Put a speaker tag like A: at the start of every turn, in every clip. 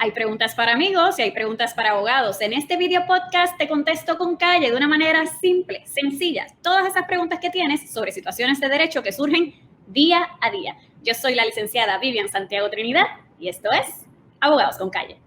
A: Hay preguntas para amigos y hay preguntas para abogados. En este video podcast te contesto con calle de una manera simple, sencilla, todas esas preguntas que tienes sobre situaciones de derecho que surgen día a día. Yo soy la licenciada Vivian Santiago Trinidad y esto es Abogados con Calle.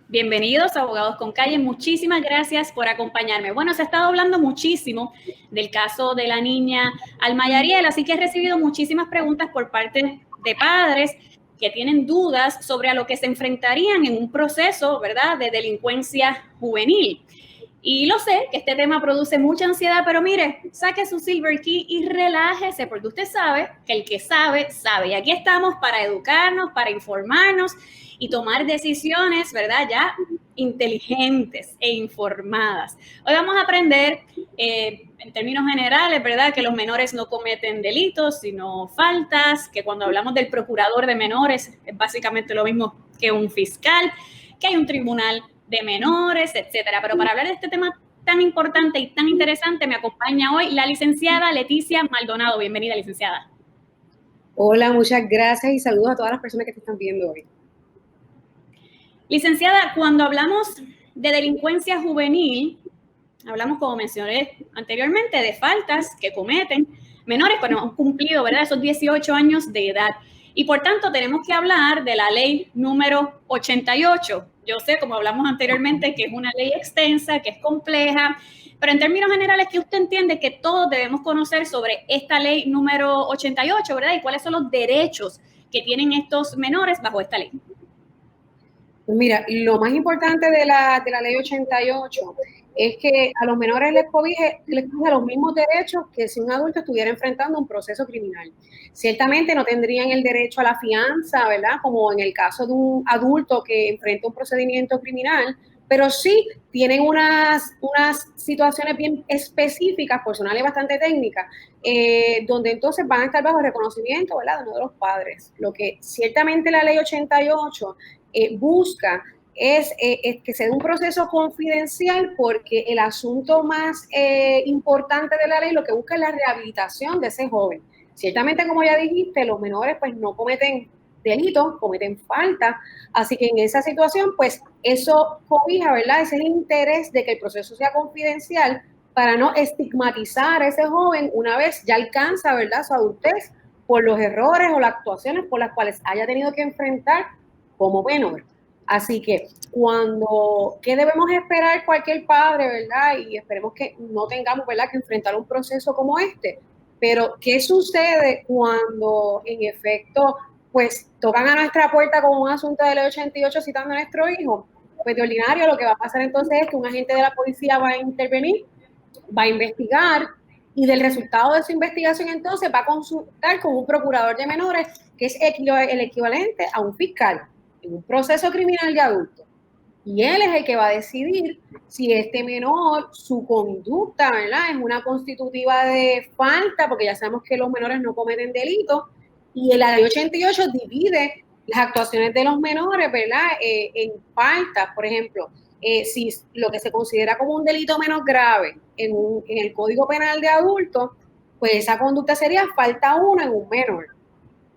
A: Bienvenidos a Abogados con Calle, muchísimas gracias por acompañarme. Bueno, se ha estado hablando muchísimo del caso de la niña Alma Yariel, así que he recibido muchísimas preguntas por parte de padres que tienen dudas sobre a lo que se enfrentarían en un proceso, ¿verdad?, de delincuencia juvenil. Y lo sé, que este tema produce mucha ansiedad, pero mire, saque su silver key y relájese, porque usted sabe que el que sabe, sabe. Y aquí estamos para educarnos, para informarnos y tomar decisiones, ¿verdad?, ya inteligentes e informadas. Hoy vamos a aprender, en términos generales, ¿verdad?, que los menores no cometen delitos, sino faltas, que cuando hablamos del procurador de menores es básicamente lo mismo que un fiscal, que hay un tribunal de menores, etcétera. Pero para hablar de este tema tan importante y tan interesante, me acompaña hoy la licenciada Leticia Maldonado. Bienvenida, licenciada.
B: Hola, muchas gracias y saludos a todas las personas que te están viendo hoy.
A: Licenciada, cuando hablamos de delincuencia juvenil, hablamos, como mencioné anteriormente, de faltas que cometen menores, pero no han cumplido, ¿verdad?, esos 18 años de edad. Y por tanto, tenemos que hablar de la ley número 88. Yo sé, como hablamos anteriormente, que es una ley extensa, que es compleja, pero en términos generales, que usted entiende que todos debemos conocer sobre esta ley número 88, ¿verdad? Y cuáles son los derechos que tienen estos menores bajo esta ley.
B: Pues mira, lo más importante de la ley 88 es que a los menores les cobija los mismos derechos que si un adulto estuviera enfrentando un proceso criminal. Ciertamente no tendrían el derecho a la fianza, ¿verdad?, como en el caso de un adulto que enfrenta un procedimiento criminal, pero sí tienen unas situaciones bien específicas, personales bastante técnicas, donde entonces van a estar bajo el reconocimiento, ¿verdad?, de uno de los padres. Lo que ciertamente la ley 88 busca es que se dé un proceso confidencial, porque el asunto más importante de la ley lo que busca es la rehabilitación de ese joven. Ciertamente, como ya dijiste, los menores pues no cometen delitos, cometen faltas, así que en esa situación pues eso cobija, ¿verdad?, ese es el interés de que el proceso sea confidencial para no estigmatizar a ese joven una vez ya alcanza, ¿verdad?, su adultez por los errores o las actuaciones por las cuales haya tenido que enfrentar como menor. Así que ¿qué debemos esperar cualquier padre, verdad? Y esperemos que no tengamos, ¿verdad?, que enfrentar un proceso como este. Pero ¿qué sucede cuando en efecto pues tocan a nuestra puerta con un asunto de ley 88 citando a nuestro hijo? Pues de ordinario lo que va a pasar entonces es que un agente de la policía va a intervenir, va a investigar, y del resultado de su investigación entonces va a consultar con un procurador de menores, que es el equivalente a un fiscal en un proceso criminal de adultos. Y él es el que va a decidir si este menor, su conducta, ¿verdad?, es una constitutiva de falta, porque ya sabemos que los menores no cometen delitos, y la ley 88 divide las actuaciones de los menores, ¿verdad?, en faltas. Por ejemplo, si lo que se considera como un delito menos grave en el Código Penal de adultos, pues esa conducta sería falta 1 en un menor.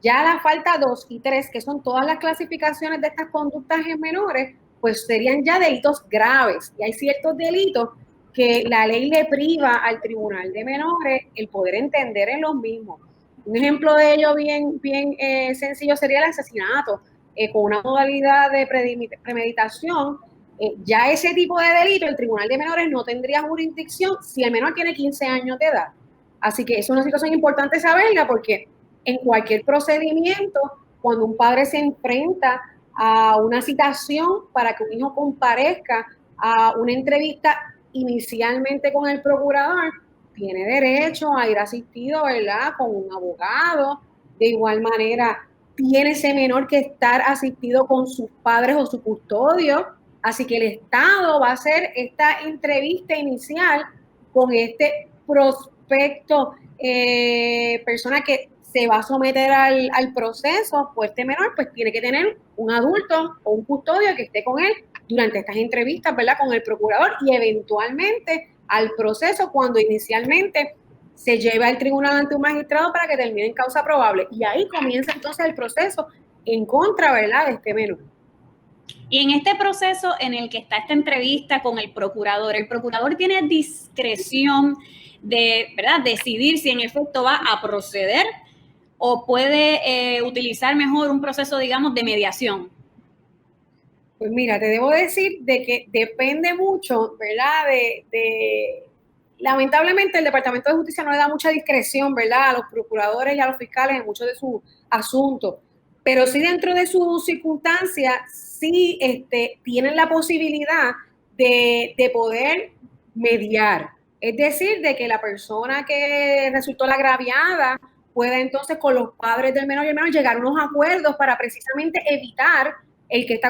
B: Ya la falta 2 y 3, que son todas las clasificaciones de estas conductas en menores, pues serían ya delitos graves. Y hay ciertos delitos que la ley le priva al tribunal de menores el poder entender en los mismos. Un ejemplo de ello bien sencillo sería el asesinato, con una modalidad de premeditación. Ya ese tipo de delito, el tribunal de menores no tendría jurisdicción si el menor tiene 15 años de edad. Así que es una situación importante saberla, porque en cualquier procedimiento, cuando un padre se enfrenta a una citación para que un hijo comparezca a una entrevista inicialmente con el procurador, tiene derecho a ir asistido, ¿verdad?, con un abogado. De igual manera, tiene ese menor que estar asistido con sus padres o su custodio. Así que el Estado va a hacer esta entrevista inicial con este prospecto, persona que se va a someter al proceso, pues este menor pues tiene que tener un adulto o un custodio que esté con él durante estas entrevistas, ¿verdad? Con el procurador y eventualmente al proceso cuando inicialmente se lleva al tribunal ante un magistrado para que termine en causa probable. Y ahí comienza entonces el proceso en contra, ¿verdad?, de este menor.
A: Y en este proceso en el que está esta entrevista con el procurador tiene discreción de, ¿verdad?, decidir si en efecto va a proceder o puede utilizar mejor un proceso, digamos, de mediación.
B: Pues mira, te debo decir de que depende mucho, ¿verdad?, lamentablemente el Departamento de Justicia no le da mucha discreción, ¿verdad?, a los procuradores y a los fiscales en muchos de sus asuntos, pero sí dentro de sus circunstancias, sí tienen la posibilidad de poder mediar. Es decir, de que la persona que resultó la agraviada pueda entonces con los padres del menor y el menor llegar a unos acuerdos para precisamente evitar el que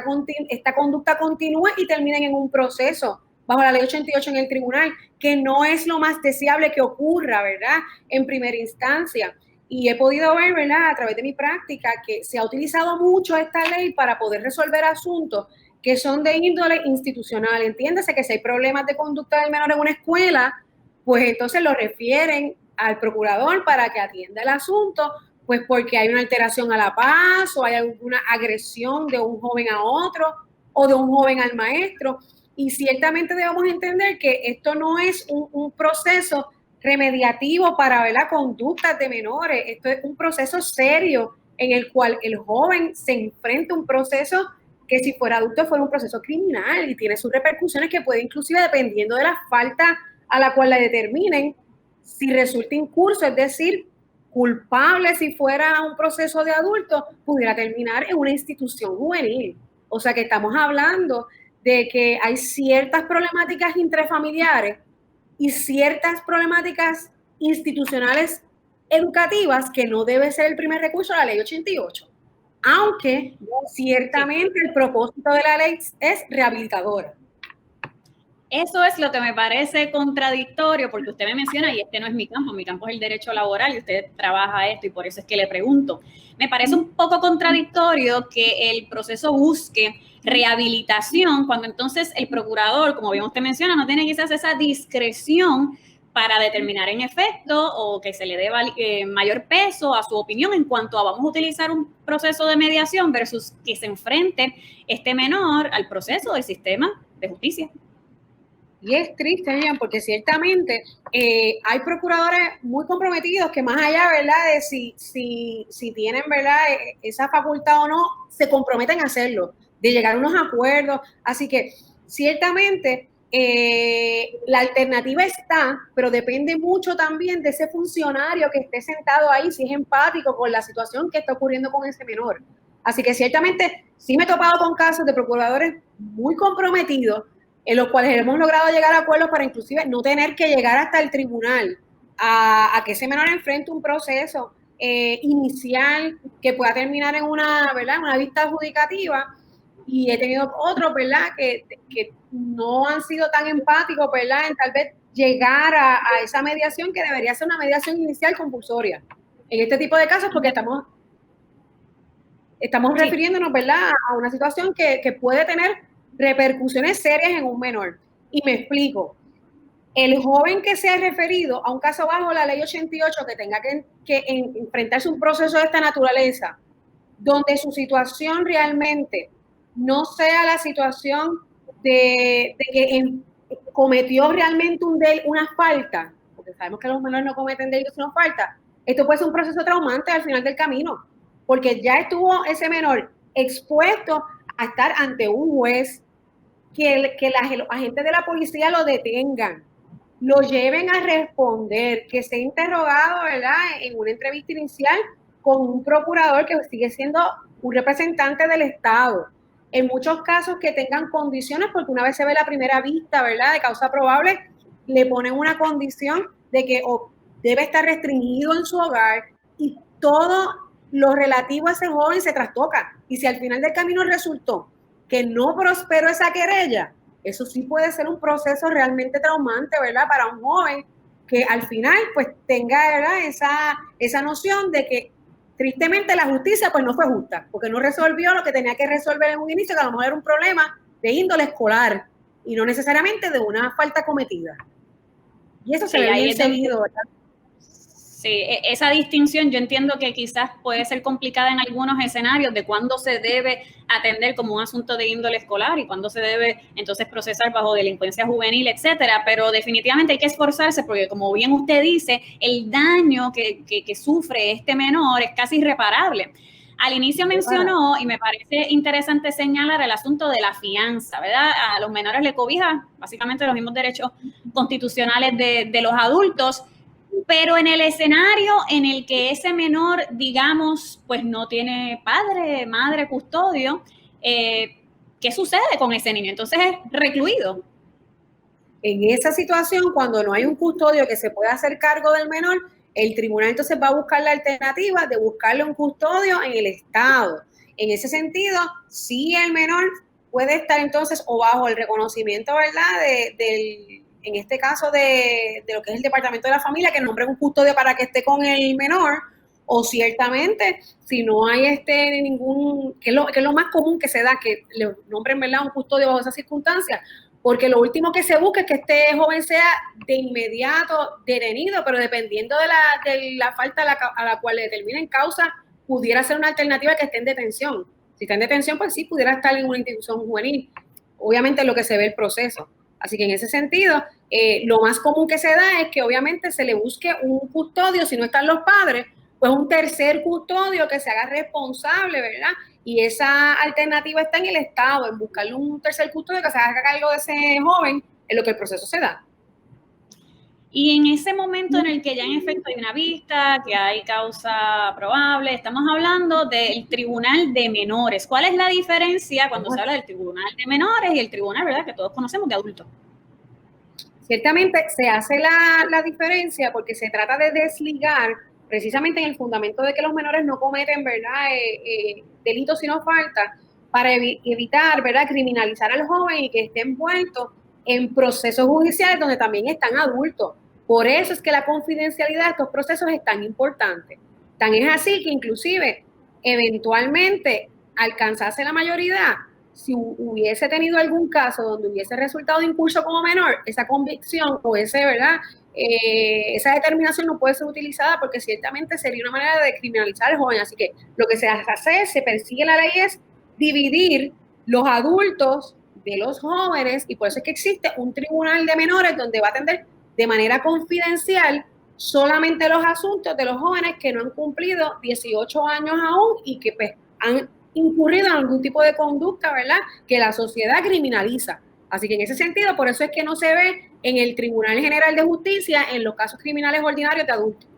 B: esta conducta continúe y terminen en un proceso bajo la ley 88 en el tribunal, que no es lo más deseable que ocurra, ¿verdad?, en primera instancia. Y he podido ver, ¿verdad?, a través de mi práctica, que se ha utilizado mucho esta ley para poder resolver asuntos que son de índole institucional. Entiéndase que si hay problemas de conducta del menor en una escuela, pues entonces lo refieren al procurador para que atienda el asunto, pues porque hay una alteración a la paz o hay alguna agresión de un joven a otro o de un joven al maestro. Y ciertamente debemos entender que esto no es un proceso remediativo para ver la conducta de menores. Esto es un proceso serio en el cual el joven se enfrenta a un proceso que si fuera adulto fuera un proceso criminal y tiene sus repercusiones que puede inclusive, dependiendo de la falta a la cual la determinen, si resulta incurso, es decir, culpable si fuera un proceso de adulto, pudiera terminar en una institución juvenil. O sea que estamos hablando de que hay ciertas problemáticas intrafamiliares y ciertas problemáticas institucionales educativas que no debe ser el primer recurso a la ley 88. Aunque ciertamente el propósito de la ley es rehabilitadora.
A: Eso es lo que me parece contradictorio, porque usted me menciona, y este no es mi campo es el derecho laboral, y usted trabaja esto, y por eso es que le pregunto. Me parece un poco contradictorio que el proceso busque rehabilitación, cuando entonces el procurador, como bien usted menciona, no tiene quizás esa discreción para determinar en efecto o que se le dé mayor peso a su opinión en cuanto a vamos a utilizar un proceso de mediación versus que se enfrente este menor al proceso del sistema de justicia.
B: Y es triste, Ian, porque ciertamente hay procuradores muy comprometidos que más allá, ¿verdad?, de si tienen, ¿verdad?, esa facultad o no, se comprometen a hacerlo, de llegar a unos acuerdos. Así que ciertamente la alternativa está, pero depende mucho también de ese funcionario que esté sentado ahí, si es empático con la situación que está ocurriendo con ese menor. Así que ciertamente sí me he topado con casos de procuradores muy comprometidos en los cuales hemos logrado llegar a acuerdos para inclusive no tener que llegar hasta el tribunal a que ese menor enfrente un proceso inicial que pueda terminar en una, ¿verdad?, una vista adjudicativa. Y he tenido otros, ¿verdad?, que no han sido tan empáticos, ¿verdad?, en tal vez llegar a esa mediación que debería ser una mediación inicial compulsoria en este tipo de casos, porque estamos refiriéndonos, ¿verdad?, a una situación que puede tener repercusiones serias en un menor. Y me explico. El joven que se ha referido a un caso bajo la ley 88 que tenga que enfrentarse a un proceso de esta naturaleza, donde su situación realmente no sea la situación de que cometió realmente una falta, porque sabemos que los menores no cometen delitos sino falta, esto puede ser un proceso traumante al final del camino, porque ya estuvo ese menor expuesto a estar ante un juez, que los agentes de la policía lo detengan, lo lleven a responder, que sea interrogado, ¿verdad?, en una entrevista inicial con un procurador que sigue siendo un representante del Estado. En muchos casos que tengan condiciones, porque una vez se ve la primera vista, ¿verdad?, de causa probable, le ponen una condición de que debe estar restringido en su hogar y todo lo relativo a ese joven se trastoca. Y si al final del camino resultó que no prosperó esa querella, eso sí puede ser un proceso realmente traumante, ¿verdad?, para un joven que al final pues tenga, ¿verdad?, esa noción de que tristemente la justicia pues no fue justa, porque no resolvió lo que tenía que resolver en un inicio, que a lo mejor era un problema de índole escolar y no necesariamente de una falta cometida. Y eso se ve bien seguido, ¿verdad?
A: Sí, esa distinción yo entiendo que quizás puede ser complicada en algunos escenarios de cuándo se debe atender como un asunto de índole escolar y cuándo se debe entonces procesar bajo delincuencia juvenil, etcétera, pero definitivamente hay que esforzarse porque como bien usted dice, el daño que sufre este menor es casi irreparable. Al inicio mencionó, y me parece interesante señalar, el asunto de la fianza, ¿verdad? A los menores le cobija básicamente los mismos derechos constitucionales de los adultos, pero en el escenario en el que ese menor, digamos, pues no tiene padre, madre, custodio, ¿qué sucede con ese niño? Entonces es recluido.
B: En esa situación, cuando no hay un custodio que se pueda hacer cargo del menor, el tribunal entonces va a buscar la alternativa de buscarle un custodio en el Estado. En ese sentido, sí el menor puede estar entonces o bajo el reconocimiento, ¿verdad?, en este caso de lo que es el Departamento de la Familia, que nombre un custodio para que esté con el menor, o ciertamente, si no hay ningún, que es lo más común que se da, que le nombren, ¿verdad?, un custodio bajo esas circunstancias, porque lo último que se busca es que este joven sea de inmediato detenido, pero dependiendo de la falta a la cual le determinen causa, pudiera ser una alternativa que esté en detención. Si está en detención, pues sí, pudiera estar en una institución juvenil. Obviamente es lo que se ve el proceso. Así que en ese sentido, lo más común que se da es que obviamente se le busque un custodio, si no están los padres, pues un tercer custodio que se haga responsable, ¿verdad? Y esa alternativa está en el Estado, en buscarle un tercer custodio que se haga cargo de ese joven, en lo que el proceso se da.
A: Y en ese momento en el que ya en efecto hay una vista, que hay causa probable, estamos hablando del tribunal de menores. ¿Cuál es la diferencia cuando se habla del tribunal de menores y el tribunal, verdad, que todos conocemos, de adultos?
B: Ciertamente se hace la diferencia porque se trata de desligar precisamente en el fundamento de que los menores no cometen, ¿verdad?, delitos sino falta, para evitar, ¿verdad?, criminalizar al joven y que esté envuelto en procesos judiciales donde también están adultos. Por eso es que la confidencialidad de estos procesos es tan importante. Tan es así que inclusive eventualmente alcanzase la mayoría, si hubiese tenido algún caso donde hubiese resultado incurso como menor, esa convicción o ¿verdad?, esa determinación no puede ser utilizada porque ciertamente sería una manera de criminalizar al joven. Así que lo que se hace, se persigue la ley es dividir los adultos de los jóvenes, y por eso es que existe un tribunal de menores donde va a atender de manera confidencial solamente los asuntos de los jóvenes que no han cumplido 18 años aún y que pues, han incurrido en algún tipo de conducta, ¿verdad?, que la sociedad criminaliza. Así que en ese sentido, por eso es que no se ve en el Tribunal General de Justicia en los casos criminales ordinarios de adultos.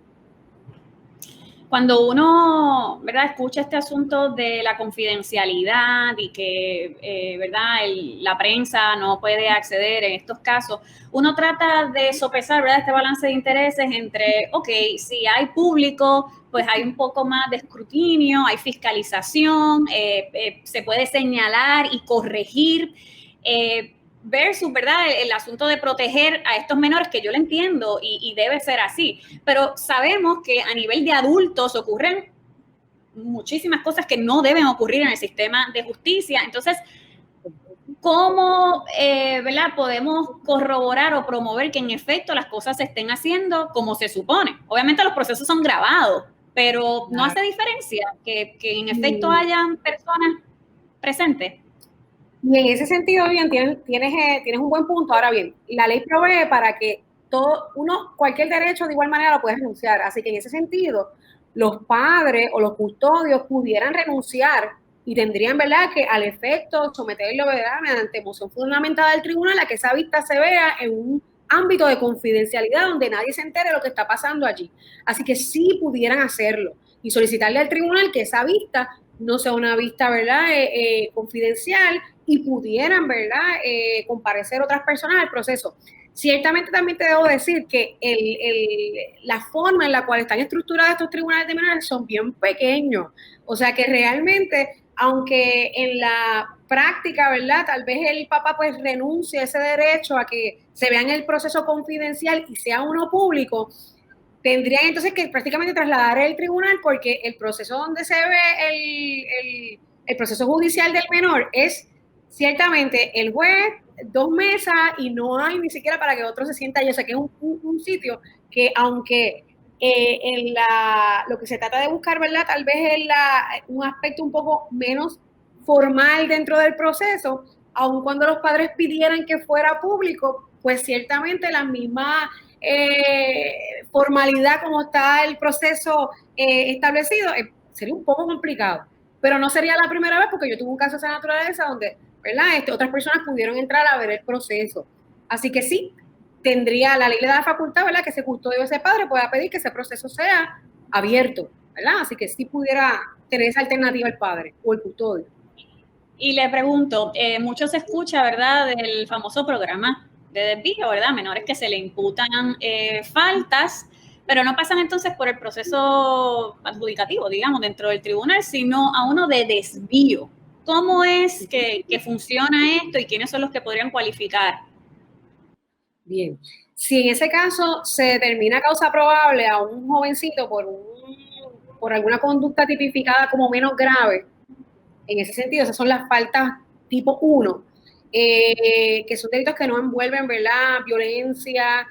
A: Cuando uno, ¿verdad?, escucha este asunto de la confidencialidad y que, ¿verdad?, la prensa no puede acceder en estos casos, uno trata de sopesar, ¿verdad?, este balance de intereses entre, ok, si hay público, pues hay un poco más de escrutinio, hay fiscalización, se puede señalar y corregir, versus, ¿verdad?, el asunto de proteger a estos menores, que yo lo entiendo y debe ser así, pero sabemos que a nivel de adultos ocurren muchísimas cosas que no deben ocurrir en el sistema de justicia. Entonces, ¿cómo, ¿verdad?, podemos corroborar o promover que en efecto las cosas se estén haciendo como se supone? Obviamente los procesos son grabados, pero ¿no hace diferencia que en efecto hayan personas presentes?
B: Y en ese sentido, bien, tienes un buen punto. Ahora bien, la ley provee para que cualquier derecho de igual manera lo puedes renunciar. Así que en ese sentido, los padres o los custodios pudieran renunciar y tendrían, ¿verdad?, que al efecto someterlo, ¿verdad?, mediante moción fundamentada del tribunal a que esa vista se vea en un ámbito de confidencialidad donde nadie se entere de lo que está pasando allí. Así que sí pudieran hacerlo y solicitarle al tribunal que esa vista no sea una vista, ¿verdad?, confidencial, y pudieran, ¿verdad?, comparecer otras personas al proceso. Ciertamente también te debo decir que la forma en la cual están estructurados estos tribunales de menores son bien pequeños. O sea que realmente aunque en la práctica, ¿verdad? Tal vez el papá pues renuncie a ese derecho a que se vea en el proceso confidencial y sea uno público, tendrían entonces que prácticamente trasladar el tribunal porque el proceso donde se ve el proceso judicial del menor es ciertamente el juez, 2 mesas y no hay ni siquiera para que otro se sienta allí. O sea que es un sitio que aunque lo que se trata de buscar, ¿verdad? Tal vez es un aspecto un poco menos formal dentro del proceso, aun cuando los padres pidieran que fuera público, pues ciertamente la misma formalidad como está el proceso establecido, sería un poco complicado. Pero no sería la primera vez porque yo tuve un caso de esa naturaleza donde, ¿verdad? Otras personas pudieron entrar a ver el proceso. Así que sí, la ley le da la facultad, ¿verdad? Que ese custodio de ese padre pueda pedir que ese proceso sea abierto, ¿verdad? Así que sí pudiera tener esa alternativa el padre o el custodio.
A: Y le pregunto, mucho se escucha, ¿verdad?, del famoso programa de desvío, ¿verdad? Menores que se le imputan faltas, pero no pasan entonces por el proceso adjudicativo, digamos, dentro del tribunal, sino a uno de desvío. ¿Cómo es que funciona esto y quiénes son los que podrían cualificar?
B: Bien, si en ese caso se determina causa probable a un jovencito por alguna conducta tipificada como menos grave, en ese sentido, esas son las faltas tipo 1, que son delitos que no envuelven, ¿verdad?, violencia,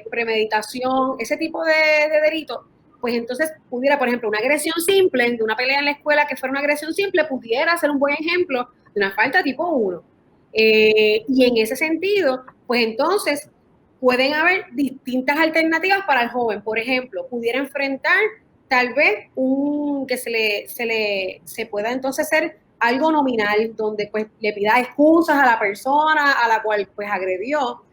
B: premeditación, ese tipo de delitos, pues entonces pudiera, por ejemplo, una agresión simple, de una pelea en la escuela que fuera una agresión simple, pudiera ser un buen ejemplo de una falta tipo 1. Y en ese sentido, pues entonces pueden haber distintas alternativas para el joven. Por ejemplo, pudiera enfrentar tal vez que se pueda entonces hacer algo nominal donde pues le pida excusas a la persona a la cual pues agredió,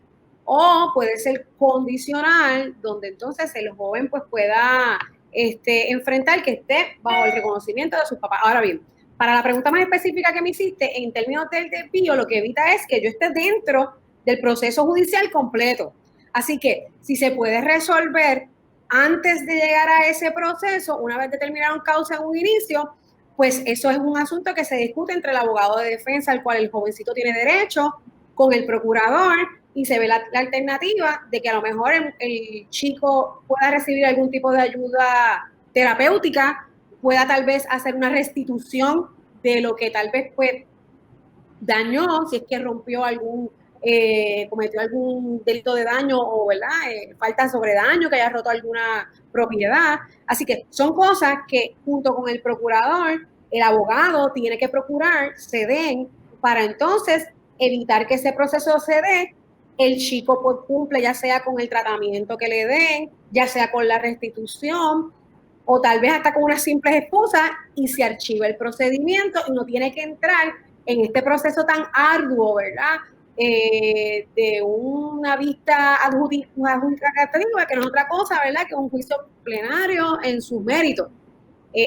B: o puede ser condicional donde entonces el joven pues pueda enfrentar que esté bajo el reconocimiento de sus papás. Ahora bien, para la pregunta más específica que me hiciste, en términos del desvío, lo que evita es que yo esté dentro del proceso judicial completo. Así que si se puede resolver antes de llegar a ese proceso, una vez determinaron causa en un inicio, pues eso es un asunto que se discute entre el abogado de defensa al cual el jovencito tiene derecho, con el procurador, y se ve la alternativa de que a lo mejor el chico pueda recibir algún tipo de ayuda terapéutica, pueda tal vez hacer una restitución de lo que tal vez pues dañó, si es que rompió cometió algún delito de daño o, ¿verdad?, falta sobre daño, que haya roto alguna propiedad. Así que son cosas que junto con el procurador, el abogado tiene que procurar se den para entonces evitar que ese proceso se dé. El chico pues cumple ya sea con el tratamiento que le den, ya sea con la restitución, o tal vez hasta con unas simples excusas, y se archiva el procedimiento y no tiene que entrar en este proceso tan arduo, ¿verdad?, de una vista adjudicativa, que no es otra cosa, ¿verdad?, que un juicio plenario en sus méritos.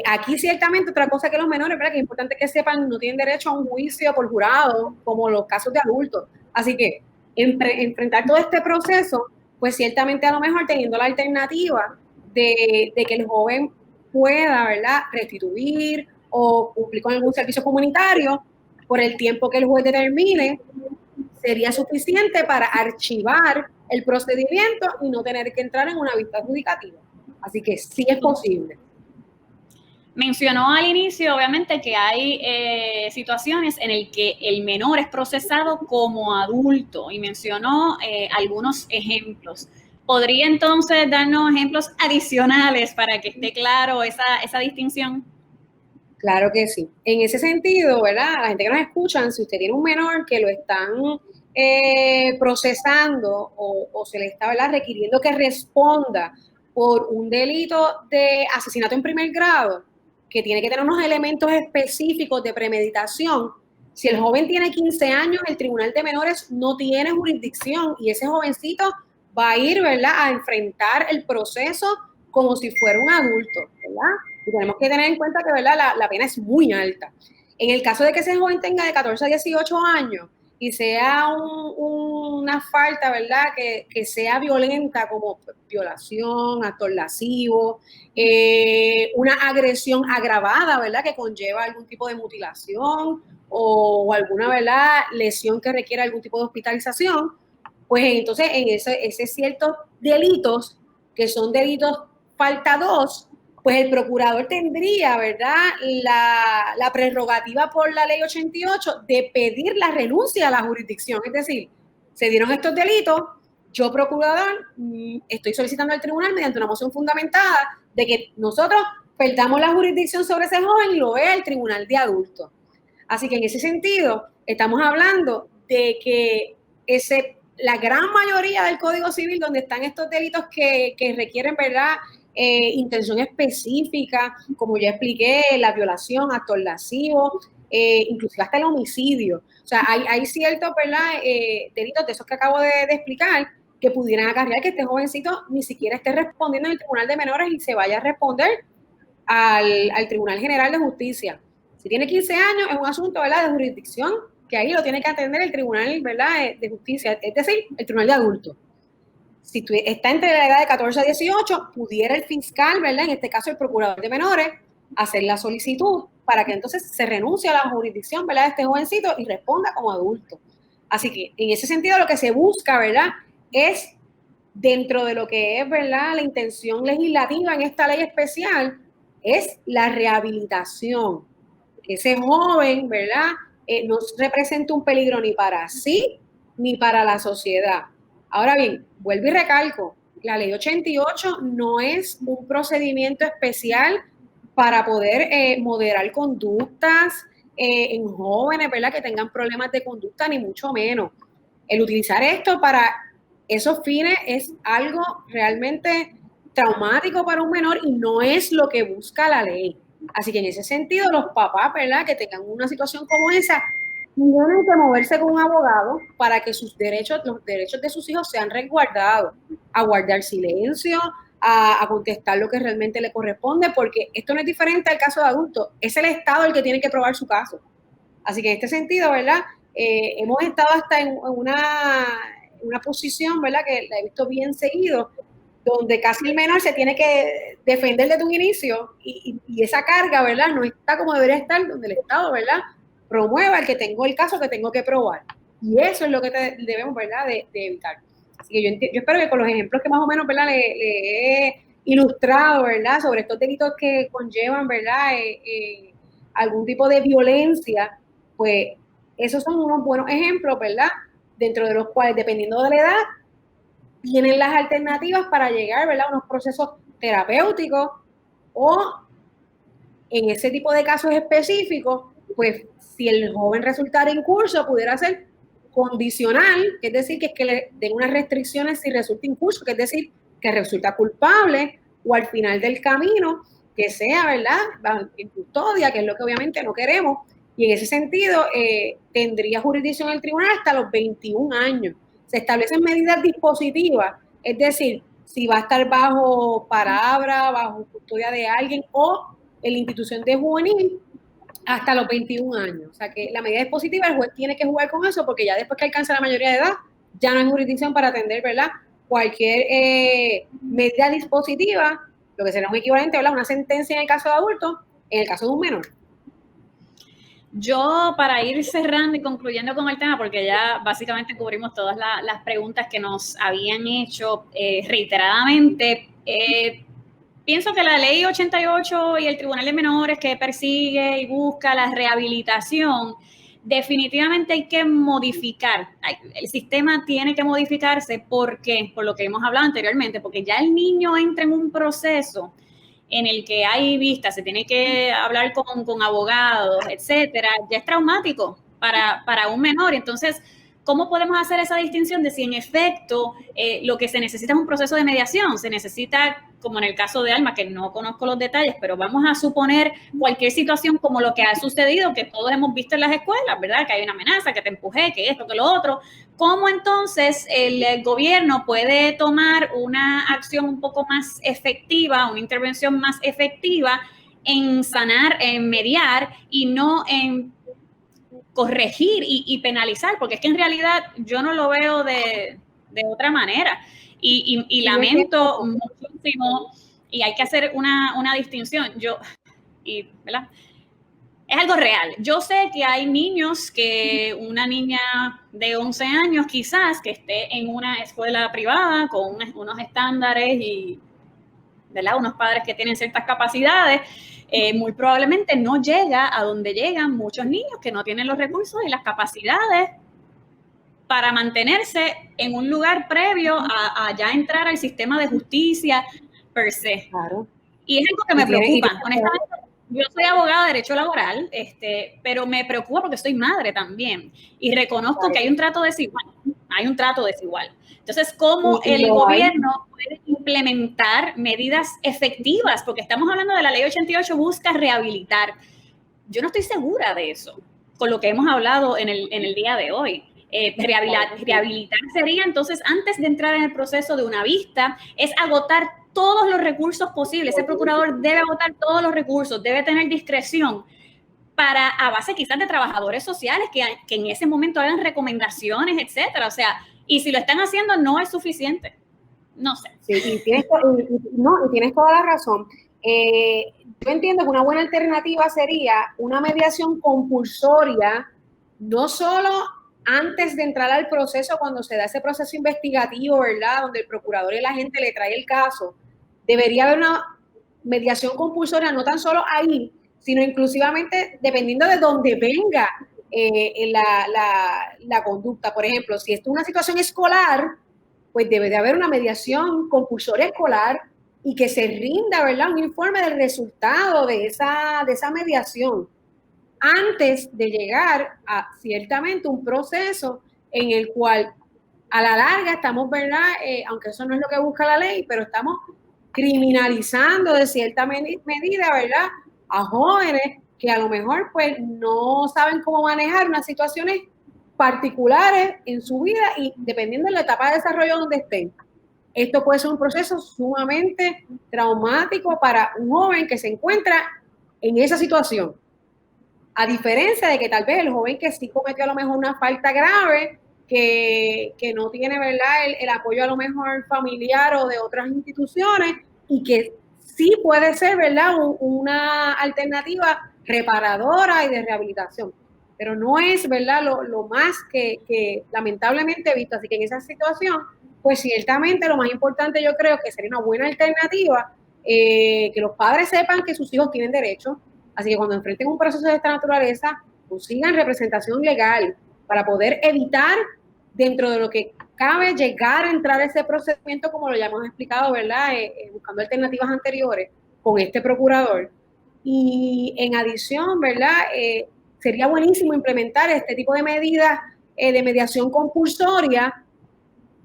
B: Aquí ciertamente otra cosa que los menores, ¿verdad?, que es importante que sepan, no tienen derecho a un juicio por jurado, como los casos de adultos. Así que enfrentar todo este proceso, pues ciertamente a lo mejor teniendo la alternativa de que el joven pueda, ¿verdad?, restituir o cumplir con algún servicio comunitario por el tiempo que el juez determine, sería suficiente para archivar el procedimiento y no tener que entrar en una vista adjudicativa. Así que sí es posible.
A: Mencionó al inicio, obviamente, que hay situaciones en las que el menor es procesado como adulto y mencionó algunos ejemplos. ¿Podría entonces darnos ejemplos adicionales para que esté claro esa distinción?
B: Claro que sí. En ese sentido, ¿verdad?, la gente que nos escucha, si usted tiene un menor que lo están procesando o se le está, ¿verdad?, requiriendo que responda por un delito de asesinato en primer grado, que tiene que tener unos elementos específicos de premeditación. Si el joven tiene 15 años, el Tribunal de Menores no tiene jurisdicción y ese jovencito va a ir, ¿verdad?, a enfrentar el proceso como si fuera un adulto, ¿verdad? Y tenemos que tener en cuenta que, ¿verdad?, la pena es muy alta. En el caso de que ese joven tenga de 14 a 18 años, y sea una falta, ¿verdad?, que sea violenta, como violación, acto lascivo, una agresión agravada, ¿verdad?, que conlleva algún tipo de mutilación o alguna, ¿verdad?, lesión que requiera algún tipo de hospitalización, pues entonces en ese ciertos delitos, que son delitos falta 2, pues el procurador tendría, ¿verdad?, la prerrogativa por la ley 88 de pedir la renuncia a la jurisdicción. Es decir, se dieron estos delitos, yo procurador estoy solicitando al tribunal mediante una moción fundamentada de que nosotros perdamos la jurisdicción sobre ese joven y lo vea el tribunal de adultos. Así que en ese sentido, estamos hablando de que la gran mayoría del Código Civil, donde están estos delitos que requieren, ¿verdad?, intención específica, como ya expliqué, la violación, actos lascivos, inclusive hasta el homicidio. O sea, hay ciertos, ¿verdad?, delitos de esos que acabo de explicar que pudieran acarrear que este jovencito ni siquiera esté respondiendo en el Tribunal de Menores y se vaya a responder al Tribunal General de Justicia. Si tiene 15 años, es un asunto, ¿verdad?, de jurisdicción, que ahí lo tiene que atender el Tribunal, ¿verdad?, de Justicia, es decir, el Tribunal de Adultos. Si está entre la edad de 14 a 18, pudiera el fiscal, ¿verdad?, en este caso el procurador de menores, hacer la solicitud para que entonces se renuncie a la jurisdicción, ¿verdad?, de este jovencito y responda como adulto. Así que en ese sentido lo que se busca, ¿verdad?, es dentro de lo que es, ¿verdad?, la intención legislativa en esta ley especial, es la rehabilitación. Ese joven, ¿verdad?, no representa un peligro ni para sí ni para la sociedad. Ahora bien, vuelvo y recalco, la ley 88 no es un procedimiento especial para poder moderar conductas en jóvenes, ¿verdad?, que tengan problemas de conducta, ni mucho menos. El utilizar esto para esos fines es algo realmente traumático para un menor y no es lo que busca la ley. Así que en ese sentido, los papás, ¿verdad?, que tengan una situación como esa, tienen que moverse con un abogado para que sus derechos, los derechos de sus hijos sean resguardados, a guardar silencio, a contestar lo que realmente le corresponde, porque esto no es diferente al caso de adultos, es el Estado el que tiene que probar su caso. Así que en este sentido, ¿verdad?, hemos estado hasta en una posición, ¿verdad?, que la he visto bien seguido, donde casi el menor se tiene que defender desde un inicio y esa carga, ¿verdad?, no está como debería estar, donde el Estado, ¿verdad?, promueva el que tengo el caso que tengo que probar. Y eso es lo que debemos, ¿verdad?, de evitar. Así que yo espero que con los ejemplos que más o menos, ¿verdad?, le he ilustrado, ¿verdad?, sobre estos delitos que conllevan, ¿verdad?, algún tipo de violencia, pues esos son unos buenos ejemplos, ¿verdad?, dentro de los cuales, dependiendo de la edad, tienen las alternativas para llegar, ¿verdad?, a unos procesos terapéuticos o en ese tipo de casos específicos, pues si el joven resultara incurso, pudiera ser condicional, que es decir, que le den unas restricciones si resulta incurso, que es decir, que resulta culpable, o al final del camino, que sea, ¿verdad?, en custodia, que es lo que obviamente no queremos, y en ese sentido tendría jurisdicción el tribunal hasta los 21 años. Se establecen medidas dispositivas, es decir, si va a estar bajo palabra, bajo custodia de alguien o en la institución de juvenil hasta los 21 años. O sea que la medida dispositiva, el juez tiene que jugar con eso porque ya después que alcanza la mayoría de edad, ya no hay jurisdicción para atender, ¿verdad?, cualquier medida dispositiva, lo que será un equivalente, ¿verdad?, una sentencia en el caso de adultos, en el caso de un menor.
A: Yo, para ir cerrando y concluyendo con el tema, porque ya básicamente cubrimos todas las preguntas que nos habían hecho reiteradamente, pienso que la ley 88 y el Tribunal de Menores que persigue y busca la rehabilitación, definitivamente hay que modificar. El sistema tiene que modificarse porque, por lo que hemos hablado anteriormente, porque ya el niño entra en un proceso en el que hay vistas, se tiene que hablar con abogados, etcétera, ya es traumático para un menor. Entonces, ¿cómo podemos hacer esa distinción de si en efecto lo que se necesita es un proceso de mediación? Se necesita, como en el caso de Alma, que no conozco los detalles, pero vamos a suponer cualquier situación como lo que ha sucedido, que todos hemos visto en las escuelas, ¿verdad?, que hay una amenaza, que te empujé, que esto, que lo otro. ¿Cómo entonces el gobierno puede tomar una acción un poco más efectiva, una intervención más efectiva en sanar, en mediar y no en corregir y penalizar, porque es que en realidad yo no lo veo de otra manera. Y lamento muchísimo, y hay que hacer una distinción. ¿Verdad? Es algo real. Yo sé que hay niños una niña de 11 años quizás que esté en una escuela privada con unos estándares y, ¿verdad?, unos padres que tienen ciertas capacidades, muy probablemente no llega a donde llegan muchos niños que no tienen los recursos y las capacidades para mantenerse en un lugar previo a ya entrar al sistema de justicia per se.
B: Claro.
A: Y es algo que me preocupa, honestamente. Yo soy abogada de derecho laboral, pero me preocupa porque soy madre también y reconozco que hay un trato desigual. Entonces, ¿cómo el gobierno puede implementar medidas efectivas? Porque estamos hablando de la ley 88, busca rehabilitar. Yo no estoy segura de eso, con lo que hemos hablado en el día de hoy. Rehabilitar sería entonces, antes de entrar en el proceso de una vista, es agotar todos los recursos posibles. Ese procurador debe agotar todos los recursos, debe tener discreción a base quizás de trabajadores sociales que en ese momento hagan recomendaciones, etcétera. O sea, y si lo están haciendo no es suficiente. No sé.
B: Sí, y tienes toda la razón. Yo entiendo que una buena alternativa sería una mediación compulsoria, no solo antes de entrar al proceso, cuando se da ese proceso investigativo, ¿verdad?, donde el procurador y la gente le trae el caso. Debería haber una mediación compulsoria, no tan solo ahí, sino inclusivamente dependiendo de dónde venga la conducta. Por ejemplo, si esto es una situación escolar, pues debe de haber una mediación compulsoria escolar y que se rinda, ¿verdad?, un informe del resultado de esa mediación antes de llegar a ciertamente un proceso en el cual a la larga estamos, ¿verdad?, aunque eso no es lo que busca la ley, pero estamos criminalizando de cierta medida, ¿verdad?, a jóvenes que a lo mejor pues no saben cómo manejar unas situaciones particulares en su vida y dependiendo de la etapa de desarrollo donde estén. Esto puede ser un proceso sumamente traumático para un joven que se encuentra en esa situación. A diferencia de que tal vez el joven que sí cometió a lo mejor una falta grave, que no tiene, ¿verdad?, el apoyo a lo mejor familiar o de otras instituciones y que sí puede ser, ¿verdad?, una alternativa reparadora y de rehabilitación. Pero no es, ¿verdad?, lo más que lamentablemente he visto. Así que en esa situación, pues ciertamente lo más importante yo creo que sería una buena alternativa, que los padres sepan que sus hijos tienen derecho. Así que cuando enfrenten un proceso de esta naturaleza, consigan representación legal para poder evitar, dentro de lo que cabe, llegar a entrar a ese procedimiento, como lo ya hemos explicado, ¿verdad?, buscando alternativas anteriores con este procurador. Y en adición, ¿verdad?, sería buenísimo implementar este tipo de medidas de mediación compulsoria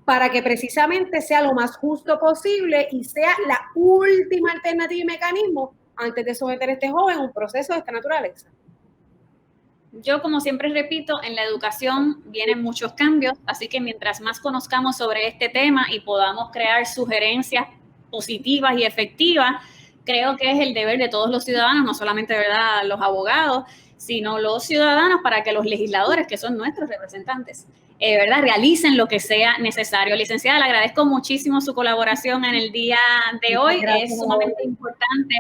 B: para que precisamente sea lo más justo posible y sea la última alternativa y mecanismo antes de someter a este joven a un proceso de esta naturaleza.
A: Yo, como siempre repito, en la educación vienen muchos cambios, así que mientras más conozcamos sobre este tema y podamos crear sugerencias positivas y efectivas, creo que es el deber de todos los ciudadanos, no solamente, ¿verdad?, los abogados, sino los ciudadanos, para que los legisladores, que son nuestros representantes, ¿verdad?, realicen lo que sea necesario. Licenciada, le agradezco muchísimo su colaboración en el día de hoy. Es sumamente importante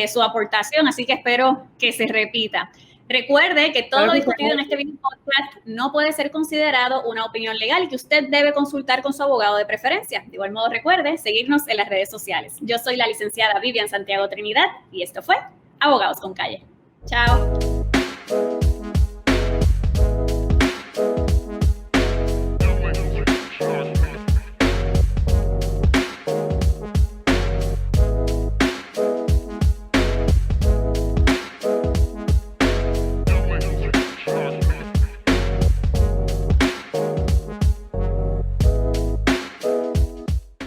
A: su aportación, así que espero que se repita. Recuerde que todo lo discutido en este video podcast no puede ser considerado una opinión legal y que usted debe consultar con su abogado de preferencia. De igual modo, recuerde seguirnos en las redes sociales. Yo soy la licenciada Vivian Santiago Trinidad y esto fue Abogados con Calle. Chao.